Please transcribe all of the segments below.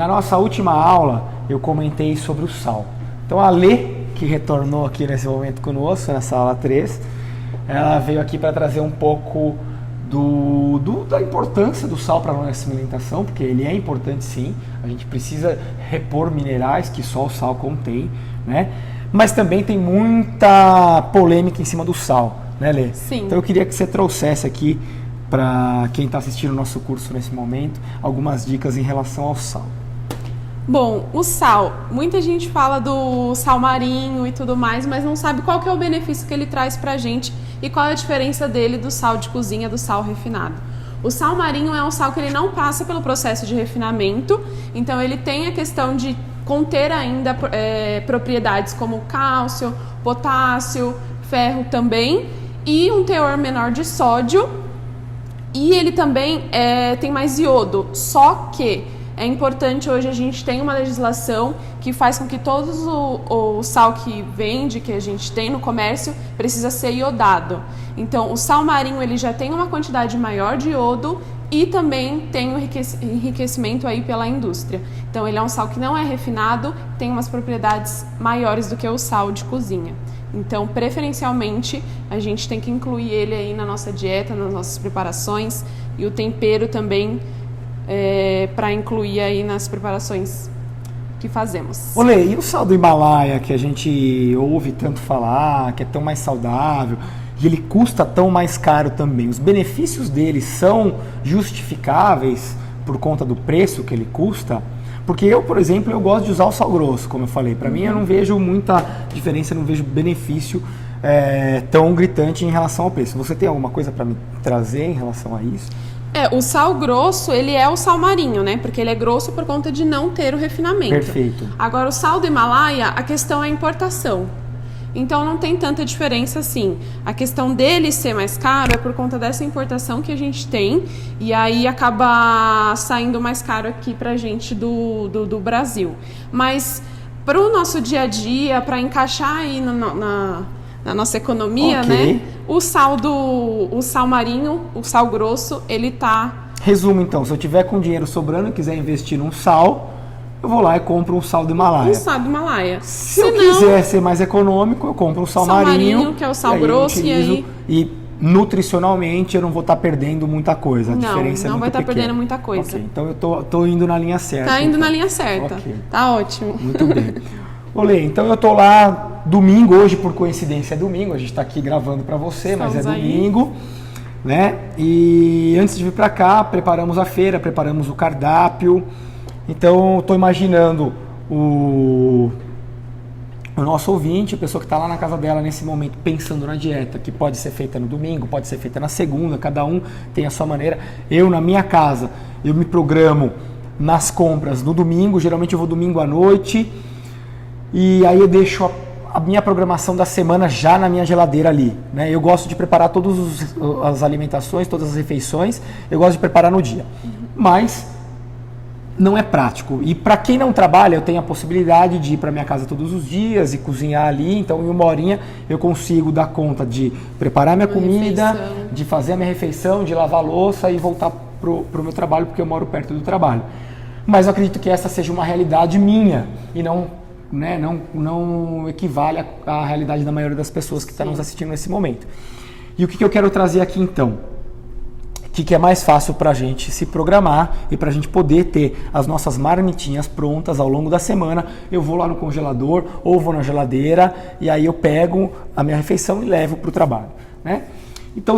Na nossa última aula, eu comentei sobre o sal. Então, a Lê, que retornou aqui nesse momento conosco, nessa aula 3, ela veio aqui para trazer um pouco da importância do sal para a nossa alimentação, porque ele é importante sim, a gente precisa repor minerais que só o sal contém, né? Mas também tem muita polêmica em cima do sal, né, Lê? Sim. Então eu queria que você trouxesse aqui, para quem está assistindo o nosso curso nesse momento, algumas dicas em relação ao sal. Bom, o sal, muita gente fala do sal marinho e tudo mais, mas não sabe qual que é o benefício que ele traz pra gente e qual é a diferença dele do sal de cozinha, do sal refinado. O sal marinho é um sal que ele não passa pelo processo de refinamento, então ele tem a questão de conter ainda propriedades como cálcio, potássio, ferro também, e um teor menor de sódio, e ele também tem mais iodo, só que é importante, hoje a gente tem uma legislação que faz com que todos o sal que vende, que a gente tem no comércio, precisa ser iodado. Então, o sal marinho ele já tem uma quantidade maior de iodo e também tem um enriquecimento aí pela indústria. Então, ele é um sal que não é refinado, tem umas propriedades maiores do que o sal de cozinha. Então, preferencialmente, a gente tem que incluir ele aí na nossa dieta, nas nossas preparações, e o tempero também para incluir aí nas preparações que fazemos. Olê, e o sal do Himalaia, que a gente ouve tanto falar, que é tão mais saudável, e ele custa tão mais caro também, os benefícios dele são justificáveis por conta do preço que ele custa? Porque eu, por exemplo, eu gosto de usar o sal grosso, como eu falei. Para mim, eu não vejo muita diferença, não vejo benefício tão gritante em relação ao preço. Você tem alguma coisa para me trazer em relação a isso? O sal grosso, ele é o sal marinho, né? Porque ele é grosso por conta de não ter o refinamento. Perfeito. Agora, o sal do Himalaia, a questão é a importação. Então, não tem tanta diferença assim. A questão dele ser mais caro é por conta dessa importação que a gente tem. E aí, acaba saindo mais caro aqui pra gente do Brasil. Mas, para o nosso dia a dia, para encaixar aí na nossa economia, okay, né? O sal marinho, o sal grosso, ele tá... Resumo então, se eu tiver com dinheiro sobrando e quiser investir num sal, eu vou lá e compro um sal do Himalaia. Um sal do Himalaia. Se eu quiser ser mais econômico, eu compro um sal marinho, que é o sal grosso, e nutricionalmente eu não vou estar perdendo muita coisa. A diferença não é vai estar pequena. perdendo muita coisa. Okay, então eu tô indo na linha certa. Tá indo na linha certa. Okay. Tá ótimo. Muito bem. Olê, então eu tô lá domingo, hoje por coincidência é domingo, a gente tá aqui gravando para você, mas é domingo, né? E antes de vir para cá, preparamos a feira, preparamos o cardápio. Então eu tô imaginando o nosso ouvinte, a pessoa que está lá na casa dela nesse momento pensando na dieta, que pode ser feita no domingo, pode ser feita na segunda, cada um tem a sua maneira. Eu, na minha casa, eu me programo nas compras no domingo, geralmente eu vou domingo à noite, e aí eu deixo a minha programação da semana já na minha geladeira ali, né? Eu gosto de preparar todas as alimentações, todas as refeições, eu gosto de preparar no dia. Mas não é prático. E para quem não trabalha, eu tenho a possibilidade de ir para minha casa todos os dias e cozinhar ali. Então, em uma horinha, eu consigo dar conta de preparar minha comida, de fazer a minha refeição, de lavar a louça e voltar pro meu trabalho, porque eu moro perto do trabalho. Mas eu acredito que essa seja uma realidade minha e não equivale à realidade da maioria das pessoas que estão nos assistindo nesse momento. E o que eu quero trazer aqui, então? Que é mais fácil para a gente se programar e para a gente poder ter as nossas marmitinhas prontas ao longo da semana. Eu vou lá no congelador ou vou na geladeira e aí eu pego a minha refeição e levo para o trabalho, né? Então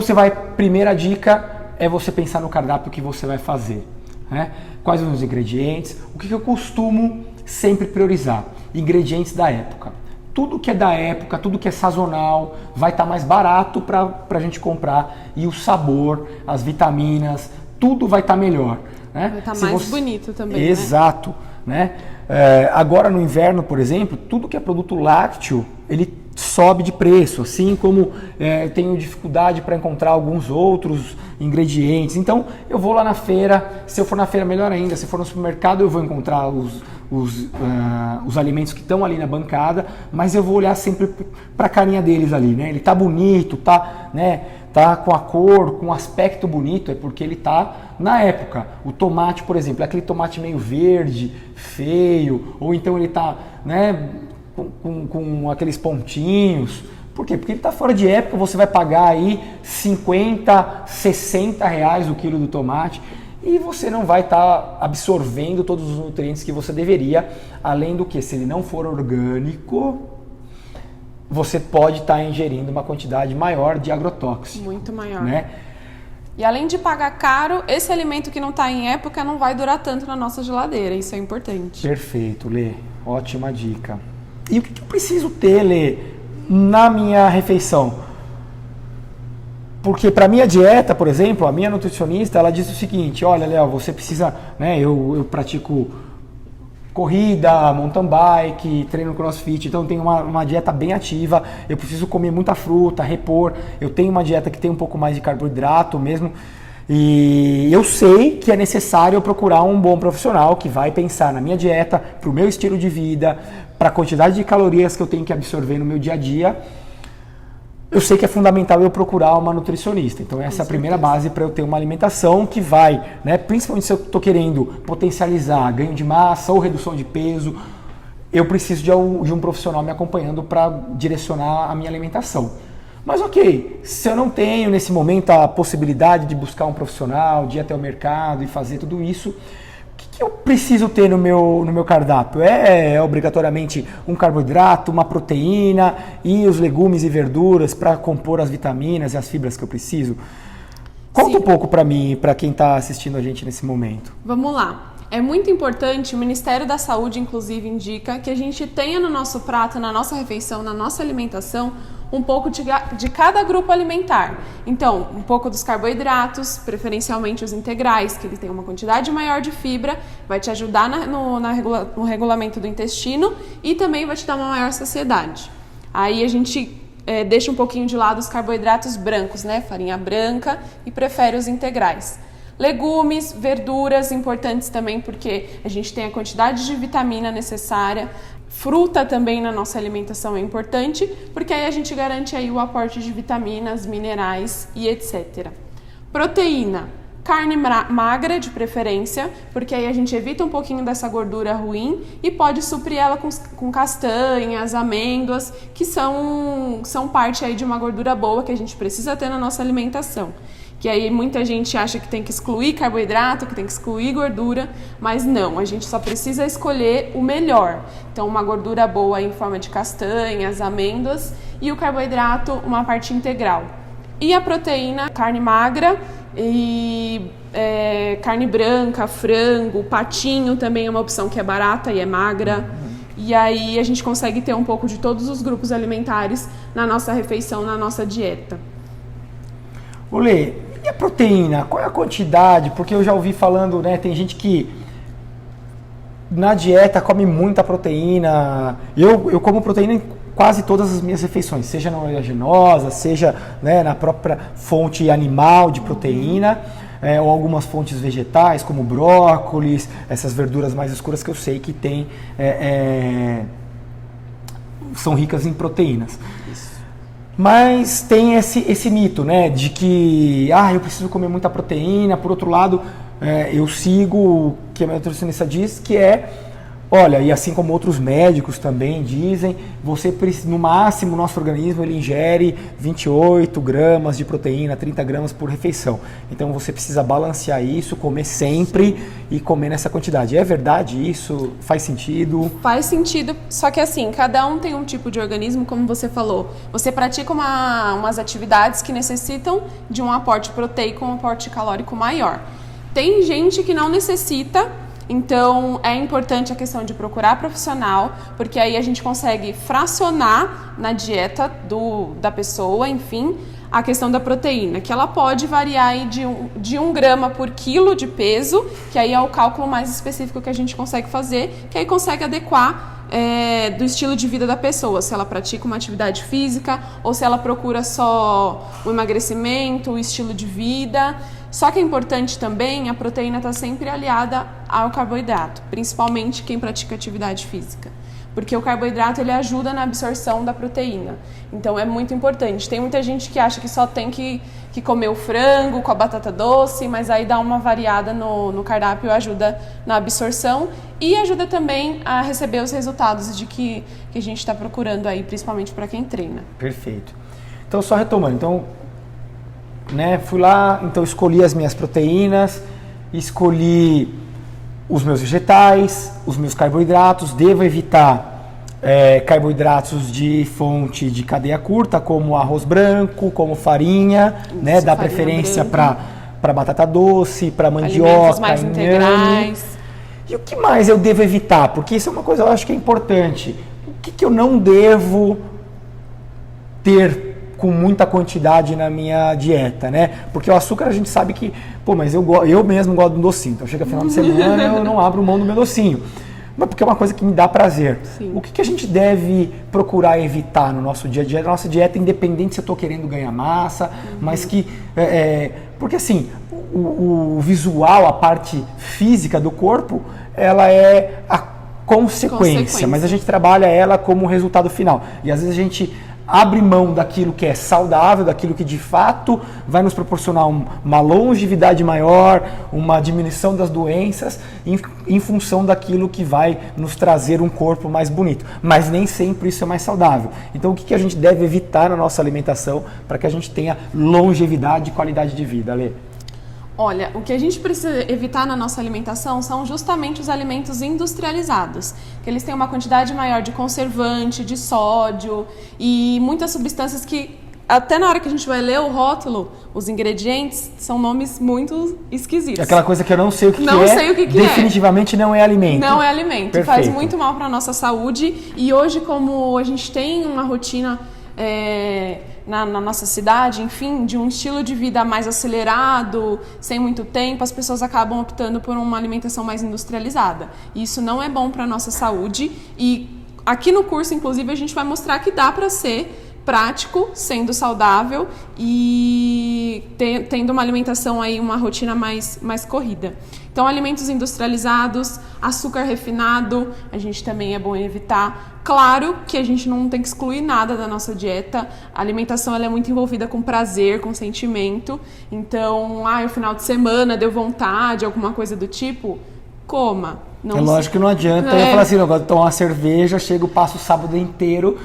primeira dica é você pensar no cardápio que você vai fazer, né? Quais são os ingredientes, o que eu costumo sempre priorizar? Ingredientes da época. Tudo que é da época, tudo que é sazonal, vai estar mais barato para a gente comprar. E o sabor, as vitaminas, tudo vai estar melhor, né? Vai estar mais bonito também, Exato, né? Agora no inverno, por exemplo, tudo que é produto lácteo, ele sobe de preço, assim como eu tenho dificuldade para encontrar alguns outros ingredientes. Então eu vou lá na feira, se eu for na feira melhor ainda, se for no supermercado eu vou encontrar os alimentos que estão ali na bancada, mas eu vou olhar sempre para a carinha deles ali, né? Ele tá bonito, tá, né? tá com a cor, com um aspecto bonito, é porque ele tá na época. O tomate, por exemplo, é aquele tomate meio verde, feio, ou então ele tá, né, com aqueles pontinhos. Por quê? Porque ele está fora de época, você vai pagar aí 50, 60 reais o quilo do tomate e você não vai estar absorvendo todos os nutrientes que você deveria, além do que, se ele não for orgânico, você pode estar ingerindo uma quantidade maior de agrotóxico. Muito maior. Né? E além de pagar caro, esse alimento que não está em época não vai durar tanto na nossa geladeira, isso é importante. Perfeito, Lê. Ótima dica. E o que eu preciso ter, Lê, na minha refeição? Porque para minha dieta, por exemplo, a minha nutricionista, ela diz o seguinte: olha, Léo, você precisa, né, eu pratico corrida, mountain bike, treino crossfit, então eu tenho uma dieta bem ativa, eu preciso comer muita fruta, repor, eu tenho uma dieta que tem um pouco mais de carboidrato mesmo, e eu sei que é necessário eu procurar um bom profissional que vai pensar na minha dieta, para o meu estilo de vida, para a quantidade de calorias que eu tenho que absorver no meu dia a dia. Eu sei que é fundamental eu procurar uma nutricionista. Então essa é a primeira base para eu ter uma alimentação que vai, né, principalmente se eu estou querendo potencializar ganho de massa ou redução de peso, eu preciso de um profissional me acompanhando para direcionar a minha alimentação. Mas ok, se eu não tenho nesse momento a possibilidade de buscar um profissional, de ir até o mercado e fazer tudo isso, o que eu preciso ter no meu cardápio? É obrigatoriamente um carboidrato, uma proteína e os legumes e verduras para compor as vitaminas e as fibras que eu preciso? Conta um pouco para mim e para quem está assistindo a gente nesse momento. Vamos lá. É muito importante, o Ministério da Saúde, inclusive, indica que a gente tenha no nosso prato, na nossa refeição, na nossa alimentação, um pouco de cada grupo alimentar. Então, um pouco dos carboidratos, preferencialmente os integrais, que eles têm uma quantidade maior de fibra, vai te ajudar no regulamento do intestino e também vai te dar uma maior saciedade. Aí a gente deixa um pouquinho de lado os carboidratos brancos, né? Farinha branca, e prefere os integrais. Legumes, verduras, importantes também porque a gente tem a quantidade de vitamina necessária. Fruta também na nossa alimentação é importante, porque aí a gente garante aí o aporte de vitaminas, minerais e etc. Proteína, carne magra de preferência, porque aí a gente evita um pouquinho dessa gordura ruim e pode suprir ela com castanhas, amêndoas, que são parte aí de uma gordura boa que a gente precisa ter na nossa alimentação. Que aí muita gente acha que tem que excluir carboidrato, que tem que excluir gordura, mas não, a gente só precisa escolher o melhor. Então, uma gordura boa em forma de castanhas, amêndoas e o carboidrato, uma parte integral. E a proteína, carne magra e carne branca, frango, patinho também é uma opção que é barata e é magra. E aí a gente consegue ter um pouco de todos os grupos alimentares na nossa refeição, na nossa dieta. Olê, e a proteína? Qual é a quantidade? Porque eu já ouvi falando, né, tem gente que na dieta come muita proteína. Eu como proteína em quase todas as minhas refeições, seja na oleaginosa, seja, né, na própria fonte animal de proteína, ou algumas fontes vegetais, como brócolis, essas verduras mais escuras que eu sei que tem, são ricas em proteínas. Mas tem esse mito, né, de que eu preciso comer muita proteína. Por outro lado, eu sigo o que a minha nutricionista diz, que olha, e assim como outros médicos também dizem, no máximo o nosso organismo ele ingere 28 gramas de proteína, 30 gramas por refeição. Então você precisa balancear isso, comer sempre e comer nessa quantidade. É verdade isso? Faz sentido? Faz sentido, só que assim, cada um tem um tipo de organismo, como você falou. Você pratica umas atividades que necessitam de um aporte proteico, um aporte calórico maior. Tem gente que não necessita. Então, é importante a questão de procurar profissional, porque aí a gente consegue fracionar na dieta da pessoa, enfim, a questão da proteína, que ela pode variar aí de 1 grama por quilo de peso, que aí é o cálculo mais específico que a gente consegue fazer, que aí consegue adequar do estilo de vida da pessoa, se ela pratica uma atividade física ou se ela procura só o emagrecimento, o estilo de vida. Só que é importante também, a proteína está sempre aliada ao carboidrato, principalmente quem pratica atividade física. porque o carboidrato ele ajuda na absorção da proteína. Então é muito importante. Tem muita gente que acha que só tem que comer o frango com a batata doce, mas aí dá uma variada no cardápio, ajuda na absorção e ajuda também a receber os resultados de que a gente está procurando aí, principalmente para quem treina. Perfeito. Então, só retomando, então, né, fui lá, então escolhi as minhas proteínas, escolhi os meus vegetais, os meus carboidratos, devo evitar carboidratos de fonte de cadeia curta, como arroz branco, como farinha, isso, né? Dá preferência para batata doce, para mandioca, alimentos mais integrais. E o que mais eu devo evitar? Porque isso é uma coisa que eu acho que é importante. O que eu não devo ter com muita quantidade na minha dieta, né? Porque o açúcar a gente sabe que, mas eu mesmo gosto de um docinho. Então chega final de semana eu não abro mão do meu docinho. Mas porque é uma coisa que me dá prazer. Sim. O que a gente deve procurar evitar no nosso dia a dia? Na nossa dieta, independente se eu estou querendo ganhar massa, mas que... porque assim, o visual, a parte física do corpo, ela é a consequência, mas a gente trabalha ela como resultado final. E às vezes a gente abre mão daquilo que é saudável, daquilo que de fato vai nos proporcionar uma longevidade maior, uma diminuição das doenças, em função daquilo que vai nos trazer um corpo mais bonito. Mas nem sempre isso é mais saudável. Então o que a gente deve evitar na nossa alimentação para que a gente tenha longevidade e qualidade de vida, Alê? Olha, o que a gente precisa evitar na nossa alimentação são justamente os alimentos industrializados, que eles têm uma quantidade maior de conservante, de sódio e muitas substâncias que, até na hora que a gente vai ler o rótulo, os ingredientes são nomes muito esquisitos. Aquela coisa que eu não sei o que não é, sei o que definitivamente não é alimento. Não é alimento, Perfeito. Faz muito mal para a nossa saúde e hoje, como a gente tem uma rotina... Na nossa cidade, enfim, de um estilo de vida mais acelerado, sem muito tempo, as pessoas acabam optando por uma alimentação mais industrializada. E isso não é bom para a nossa saúde e aqui no curso, inclusive, a gente vai mostrar que dá para ser prático, sendo saudável e tendo uma alimentação aí, uma rotina mais corrida. Então, alimentos industrializados, açúcar refinado, a gente também é bom evitar. Claro que a gente não tem que excluir nada da nossa dieta. A alimentação ela é muito envolvida com prazer, com sentimento. Então, o final de semana deu vontade, alguma coisa do tipo, coma. Não lógico que não adianta eu falar assim, eu gosto de tomar uma cerveja, chego, passo o sábado inteiro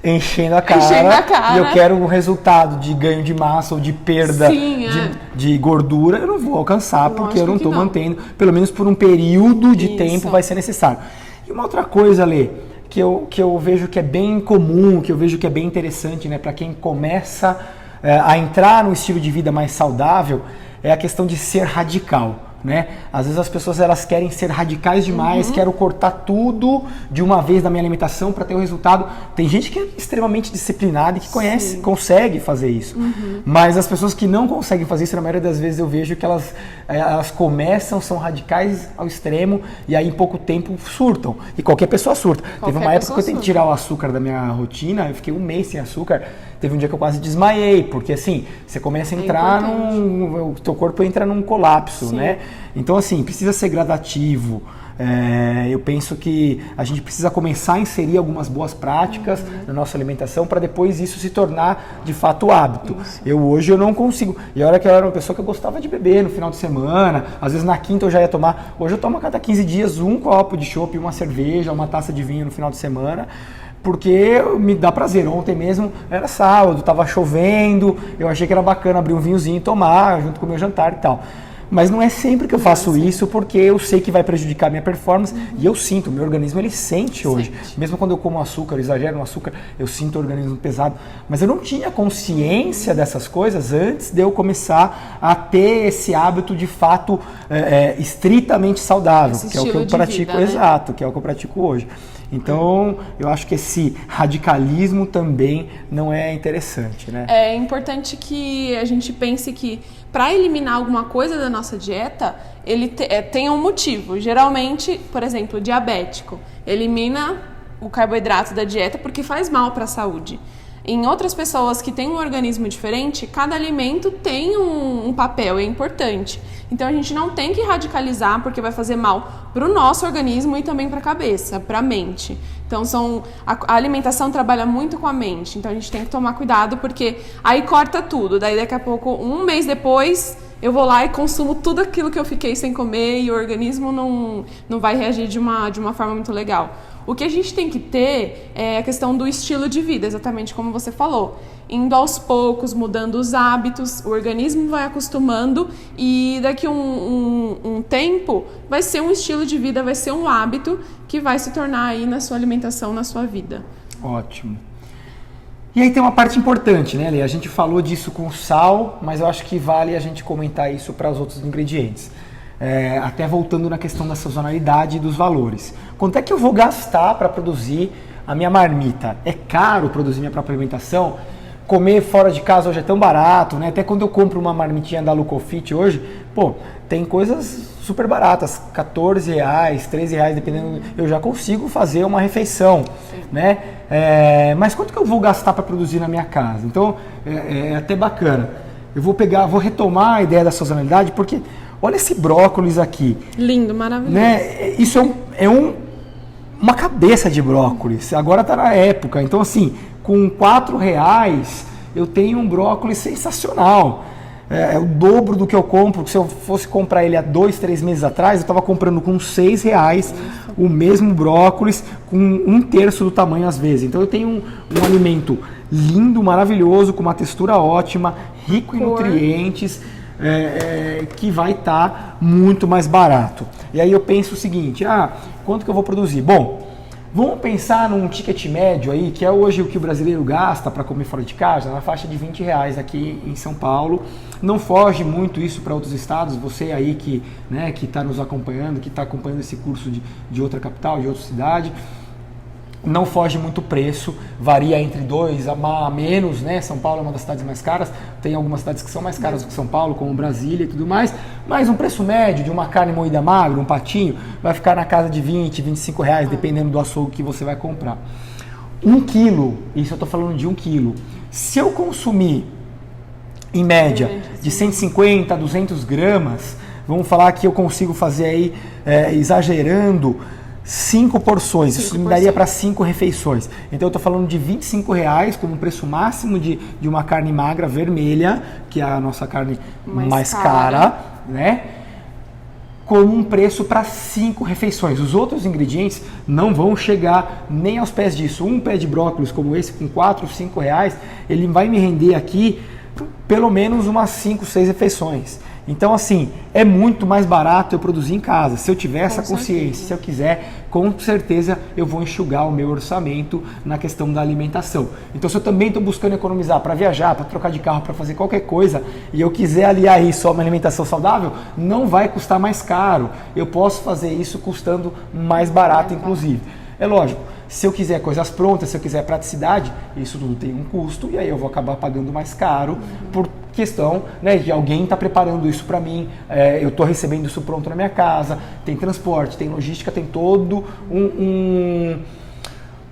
enchendo a cara, e eu quero um resultado de ganho de massa ou de perda de gordura, eu não vou alcançar, porque eu não estou mantendo, pelo menos por um período de tempo vai ser necessário. E uma outra coisa, Lê, que eu vejo que é bem comum, que eu vejo que é bem interessante, né, para quem começa a entrar num estilo de vida mais saudável, é a questão de ser radical. Né? Às vezes as pessoas elas querem ser radicais demais, quero cortar tudo de uma vez da minha alimentação para ter o resultado. Tem gente que é extremamente disciplinada e que consegue fazer isso. Mas as pessoas que não conseguem fazer isso, na maioria das vezes eu vejo que elas começam, são radicais ao extremo e aí em pouco tempo surtam. E qualquer pessoa surta. Teve uma época que eu tentei tirar o açúcar da minha rotina, eu fiquei um mês sem açúcar. Teve um dia que eu quase desmaiei, porque assim, você começa a entrar o teu corpo entra num colapso, né? Então assim, precisa ser gradativo. Eu penso que a gente precisa começar a inserir algumas boas práticas na nossa alimentação para depois isso se tornar de fato hábito. Hoje eu não consigo. E olha que eu era uma pessoa que eu gostava de beber no final de semana, às vezes na quinta eu já ia tomar. Hoje eu tomo a cada 15 dias um copo de chopp, uma cerveja, uma taça de vinho no final de semana. Porque me dá prazer. Ontem mesmo era sábado, estava chovendo, eu achei que era bacana abrir um vinhozinho e tomar junto com o meu jantar e tal. Mas não é sempre que eu faço isso, porque eu sei que vai prejudicar a minha performance e eu sinto, o meu organismo ele sente hoje. Mesmo quando eu como açúcar, eu exagero no açúcar, eu sinto o organismo pesado. Mas eu não tinha consciência dessas coisas antes de eu começar a ter esse hábito de fato estritamente saudável, que é o que eu pratico, vida, né? Exato, que é o que eu pratico hoje. Então, eu acho que esse radicalismo também não é interessante, né? É importante que a gente pense que para eliminar alguma coisa da nossa dieta, ele tem um motivo. Geralmente, por exemplo, o diabético elimina o carboidrato da dieta porque faz mal para a saúde. Em outras pessoas que têm um organismo diferente, cada alimento tem um papel, é importante. Então a gente não tem que radicalizar porque vai fazer mal para o nosso organismo e também para a cabeça, para a mente. Então a alimentação trabalha muito com a mente, então a gente tem que tomar cuidado porque aí corta tudo, daí daqui a pouco, um mês depois, eu vou lá e consumo tudo aquilo que eu fiquei sem comer e o organismo não vai reagir de uma forma muito legal. O que a gente tem que ter é a questão do estilo de vida, exatamente como você falou. Indo aos poucos, mudando os hábitos, o organismo vai acostumando e daqui um tempo vai ser um estilo de vida, vai ser um hábito que vai se tornar aí na sua alimentação, na sua vida. Ótimo. E aí tem uma parte importante, né, Lê? A gente falou disso com sal, mas eu acho que vale a gente comentar isso para os outros ingredientes. Até voltando na questão da sazonalidade e dos valores. Quanto é que eu vou gastar para produzir a minha marmita? É caro produzir minha própria alimentação? Comer fora de casa hoje é tão barato, né? Até quando eu compro uma marmitinha da Lucofit hoje, tem coisas super baratas, R$14, R$13, dependendo, eu já consigo fazer uma refeição, né? Mas quanto que eu vou gastar para produzir na minha casa? Então, é até bacana. Eu vou retomar a ideia da sazonalidade, porque olha esse brócolis aqui. Lindo, maravilhoso. Né? Isso uma cabeça de brócolis. Agora está na época. Então, assim, com R$4 eu tenho um brócolis sensacional. É o dobro do que eu compro. Se eu fosse comprar ele há 2, 3 meses atrás, eu estava comprando com R$6 o mesmo brócolis, com 1/3 do tamanho às vezes. Então eu tenho um alimento lindo, maravilhoso, com uma textura ótima, rico em nutrientes, que vai estar muito mais barato. E aí eu penso o seguinte, quanto que eu vou produzir? Bom, vamos pensar num ticket médio aí, que é hoje o que o brasileiro gasta para comer fora de casa, na faixa de R$20 aqui em São Paulo. Não foge muito isso para outros estados. Você aí que está nos acompanhando, que está acompanhando esse curso de outra capital, de outra cidade, não foge muito o preço, varia entre 2 a menos, né? São Paulo é uma das cidades mais caras, tem algumas cidades que são mais caras do que São Paulo, como Brasília e tudo mais, mas um preço médio de uma carne moída magra, um patinho, vai ficar na casa de R$20, R$25, dependendo do açougue que você vai comprar. 1 quilo, isso eu estou falando de 1 quilo, se eu consumir em média de 150 a 200 gramas, vamos falar que eu consigo fazer aí, exagerando, 5 porções, isso me daria para 5 refeições. Então eu estou falando de R$25 como preço máximo de uma carne magra vermelha, que é a nossa carne mais cara, né? Como um preço para 5 refeições. Os outros ingredientes não vão chegar nem aos pés disso. Um pé de brócolis como esse, com R$4, R$5, ele vai me render aqui pelo menos umas 5, 6 refeições. Então, assim, é muito mais barato eu produzir em casa. Se eu tiver essa consciência, se eu quiser, com certeza eu vou enxugar o meu orçamento na questão da alimentação. Então, se eu também estou buscando economizar para viajar, para trocar de carro, para fazer qualquer coisa, e eu quiser aliar isso a uma alimentação saudável, não vai custar mais caro. Eu posso fazer isso custando mais barato, inclusive. É lógico, se eu quiser coisas prontas, se eu quiser praticidade, isso tudo tem um custo e aí eu vou acabar pagando mais caro por questão, né, de alguém está preparando isso para mim, eu estou recebendo isso pronto na minha casa, tem transporte, tem logística, tem todo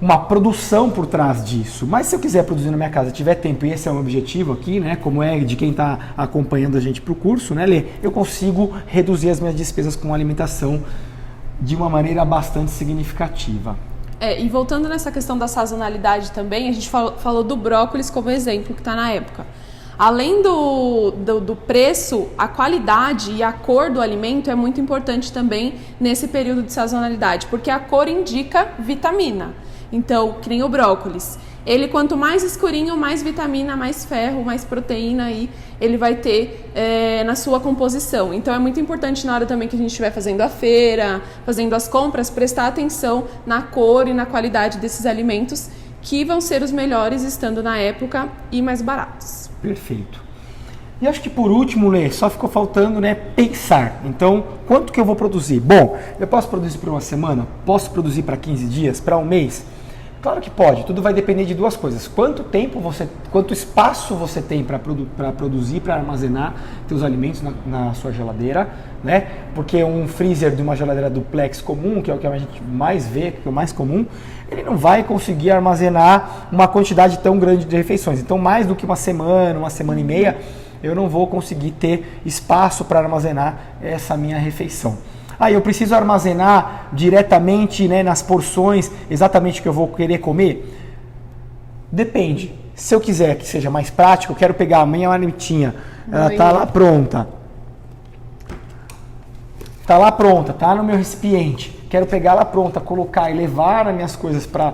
uma produção por trás disso. Mas se eu quiser produzir na minha casa, tiver tempo, e esse é o objetivo aqui, né, como é de quem está acompanhando a gente para o curso, né, Lê, eu consigo reduzir as minhas despesas com alimentação de uma maneira bastante significativa. E voltando nessa questão da sazonalidade também, a gente falou do brócolis como exemplo que está na época. Além do preço, a qualidade e a cor do alimento é muito importante também nesse período de sazonalidade, porque a cor indica vitamina. Então, que nem o brócolis. Ele, quanto mais escurinho, mais vitamina, mais ferro, mais proteína aí ele vai ter na sua composição. Então, é muito importante na hora também que a gente estiver fazendo a feira, fazendo as compras, prestar atenção na cor e na qualidade desses alimentos que vão ser os melhores estando na época e mais baratos. Perfeito. E acho que por último, Lê, só ficou faltando, né, pensar. Então, quanto que eu vou produzir? Bom, eu posso produzir para uma semana? Posso produzir para 15 dias? Para um mês? Claro que pode, tudo vai depender de duas coisas. Quanto espaço você tem para produzir, para armazenar seus alimentos na sua geladeira, né? Porque um freezer de uma geladeira duplex comum, que é o que a gente mais vê, que é o mais comum, ele não vai conseguir armazenar uma quantidade tão grande de refeições. Então, mais do que uma semana e meia, eu não vou conseguir ter espaço para armazenar essa minha refeição. Eu preciso armazenar diretamente, né, nas porções exatamente o que eu vou querer comer? Depende. Se eu quiser que seja mais prático, eu quero pegar a minha marmitinha, ela está lá pronta. Está lá pronta, está no meu recipiente. Quero pegar ela pronta, colocar e levar as minhas coisas para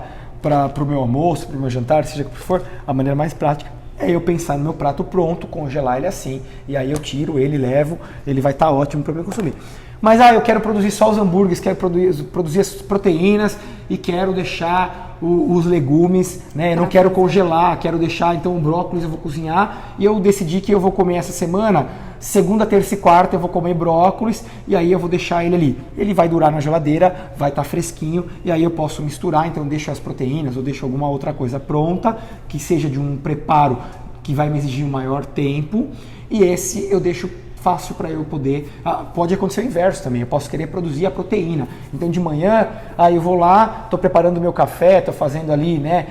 o meu almoço, para o meu jantar, seja o que for, a maneira mais prática é eu pensar no meu prato pronto, congelar ele assim, e aí eu tiro ele, levo, ele vai estar ótimo para eu consumir. Mas eu quero produzir só os hambúrgueres, quero produzir as proteínas e quero deixar os legumes, né? Eu não quero congelar, quero deixar então o brócolis eu vou cozinhar e eu decidi que eu vou comer essa semana, segunda, terça e quarta eu vou comer brócolis e aí eu vou deixar ele ali. Ele vai durar na geladeira, vai estar fresquinho e aí eu posso misturar, então eu deixo as proteínas ou deixo alguma outra coisa pronta, que seja de um preparo que vai me exigir um maior tempo e esse eu deixo fácil para eu poder, pode acontecer o inverso também, eu posso querer produzir a proteína, então de manhã, eu vou lá, estou preparando o meu café, estou fazendo ali, né,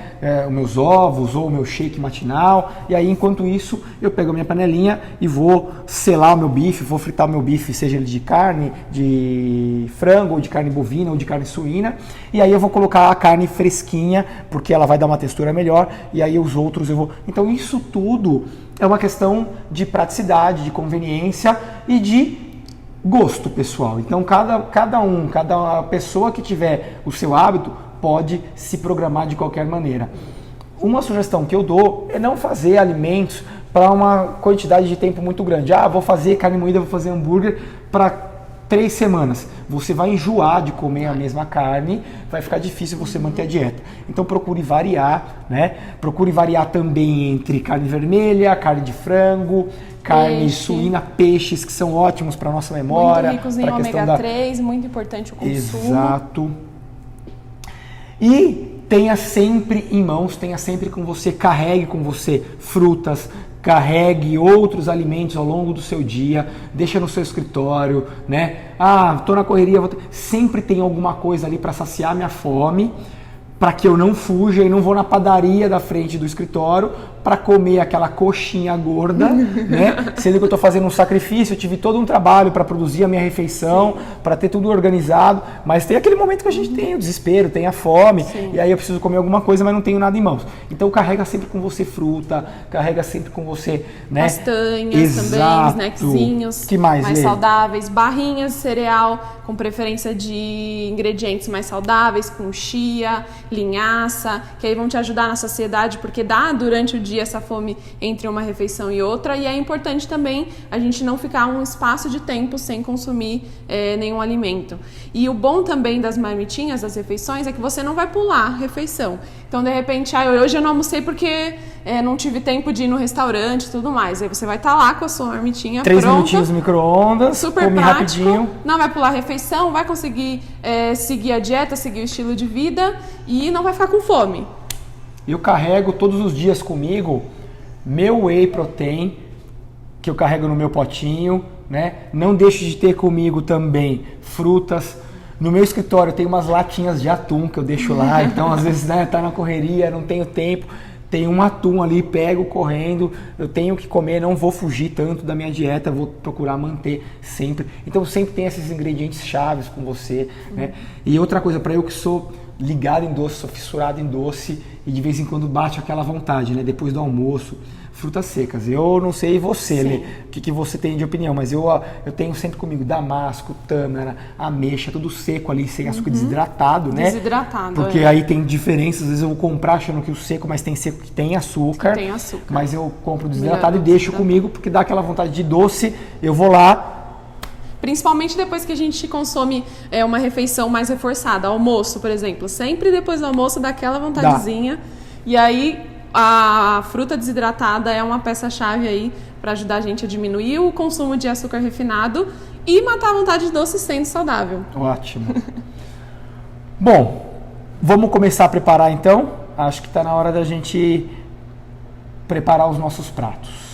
os meus ovos ou o meu shake matinal, e aí enquanto isso, eu pego a minha panelinha e vou selar o meu bife, vou fritar o meu bife, seja ele de carne, de frango, ou de carne bovina, ou de carne suína, e aí eu vou colocar a carne fresquinha, porque ela vai dar uma textura melhor, e aí os outros eu vou, então isso tudo é uma questão de praticidade, de conveniência e de gosto pessoal. Então cada pessoa que tiver o seu hábito pode se programar de qualquer maneira. Uma sugestão que eu dou é não fazer alimentos para uma quantidade de tempo muito grande. Vou fazer carne moída, vou fazer hambúrguer para 3 semanas. Você vai enjoar de comer a mesma carne, vai ficar difícil você manter a dieta. Então procure variar, né? Procure variar também entre carne vermelha, carne de frango, carne suína, peixes, que são ótimos para a nossa memória. Muito ricos em ômega 3, muito importante o consumo. Exato. E tenha sempre em mãos, tenha sempre com você, carregue com você frutas, carregue outros alimentos ao longo do seu dia, deixa no seu escritório, né? Tô na correria, sempre tem alguma coisa ali para saciar minha fome, para que eu não fuja e não vou na padaria da frente do escritório para comer aquela coxinha gorda, né? Sendo que eu estou fazendo um sacrifício, eu tive todo um trabalho para produzir a minha refeição, para ter tudo organizado, mas tem aquele momento que a gente tem o desespero, tem a fome, e aí eu preciso comer alguma coisa, mas não tenho nada em mãos. Então carrega sempre com você fruta, carrega sempre com você, né? Castanhas também, snackzinhos que mais saudáveis, barrinhas de cereal, com preferência de ingredientes mais saudáveis, com chia, linhaça, que aí vão te ajudar na saciedade, porque dá durante o dia essa fome entre uma refeição e outra, e é importante também a gente não ficar um espaço de tempo sem consumir nenhum alimento. E o bom também das marmitinhas, das refeições, é que você não vai pular a refeição. Então, de repente, hoje eu não almocei porque não tive tempo de ir no restaurante e tudo mais. Aí você vai estar lá com a sua marmitinha 3 pronta. 3 minutinhos no micro-ondas, super come prático, rapidinho. Não vai pular a refeição, vai conseguir seguir a dieta, seguir o estilo de vida e não vai ficar com fome. Eu carrego todos os dias comigo meu whey protein, que eu carrego no meu potinho, né? Não deixo de ter comigo também frutas. No meu escritório tem umas latinhas de atum que eu deixo lá, então às vezes, né, tá na correria, não tenho tempo, tem um atum ali, pego correndo, eu tenho que comer, não vou fugir tanto da minha dieta, vou procurar manter sempre. Então sempre tem esses ingredientes chaves com você, né? E outra coisa, para eu que sou ligado em doce, sou fissurado em doce e de vez em quando bate aquela vontade, né? Depois do almoço, frutas secas. Eu não sei você, Lê, o que você tem de opinião, mas eu tenho sempre comigo damasco, tâmara, ameixa, tudo seco ali, sem açúcar, desidratado, né? Desidratado, porque aí tem diferenças, às vezes eu vou comprar achando que o seco, mas tem seco que tem açúcar. Tem açúcar. Mas eu compro desidratado e deixo comigo, porque dá aquela vontade de doce, eu vou lá. Principalmente depois que a gente consome uma refeição mais reforçada, almoço, por exemplo. Sempre depois do almoço dá aquela vontadezinha. E aí a fruta desidratada é uma peça-chave aí para ajudar a gente a diminuir o consumo de açúcar refinado e matar a vontade de doce sendo saudável. Ótimo. Bom, vamos começar a preparar então? Acho que está na hora da gente preparar os nossos pratos.